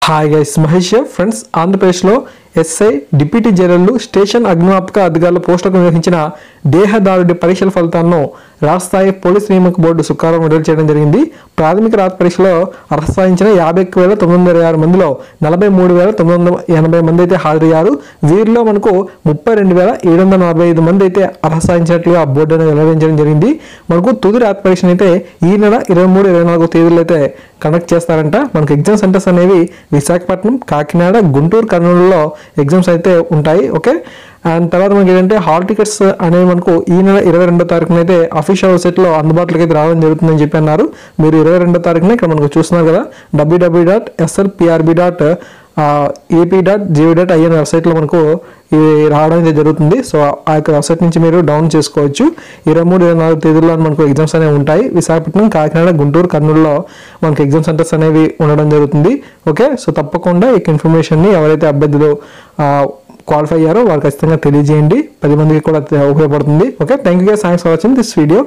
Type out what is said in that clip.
Hi guys, Mahesh friends. ఆంధ్రప్రదేశ్లో SI, deputy జైలర్లు, station అగ్నిమాపక అధికారుల పోస్టులకు నిర్వహించిన దేహదారుడి పరీక్షల ఫలితాలను రాష్ట్ర స్థాయి పోలీస్ నియామక బోర్డు శుక్రవారం విడుదల చేయడం జరిగింది. ప్రాథమిక రాత పరీక్షలో అర్హత సాధించిన 51,926 మందిలో 43,980 మంది అయితే హాజరయ్యారు. వీరిలో మనకు 32,745 మంది అయితే అర్హత సాధించినట్లుగా బోర్డు అనేది వెల్లడించడం జరిగింది. మనకు తుది రాత పరీక్షను అయితే ఈ నెల 23, 24 తేదీల్లో అయితే కండక్ట్ చేస్తారంట. మనకు ఎగ్జామ్ సెంటర్స్ అనేవి విశాఖపట్నం, కాకినాడ, గుంటూరు, కర్నూలులో ఎగ్జామ్స్ అయితే ఉంటాయి. ఓకే, అండ్ తర్వాత మనకి ఏంటంటే హాల్ టికెట్స్ అనేవి మనకు ఈ నెల 22వ తారీఖున అయితే అఫీషియల్ వెబ్సైట్లో అందుబాటులోకి అయితే రావడం జరుగుతుందని చెప్పి అన్నారు. మీరు 22వ తారీఖున ఇక్కడ మనకు చూస్తున్నారు కదా, www.slprb.ap.gov.in వెబ్సైట్లో మనకు ఇవి రావడం అయితే జరుగుతుంది. సో ఆ యొక్క వెబ్సైట్ నుంచి మీరు డౌన్ చేసుకోవచ్చు. 23, 24 తేదీల్లో మనకు ఎగ్జామ్స్ అనేవి ఉంటాయి. విశాఖపట్నం, కాకినాడ, గుంటూరు, కర్నూలులో మనకు ఎగ్జామ్ సెంటర్స్ అనేవి ఉండడం జరుగుతుంది. ఓకే, సో తప్పకుండా ఈ ఇన్ఫర్మేషన్ని ఎవరైతే అభ్యర్థులు క్వాలిఫై అయ్యారో వారు ఖచ్చితంగా తెలియజేయండి. 10 మందికి కూడా ఉపయోగపడుతుంది. Okay, thank you guys, thanks for watching this video.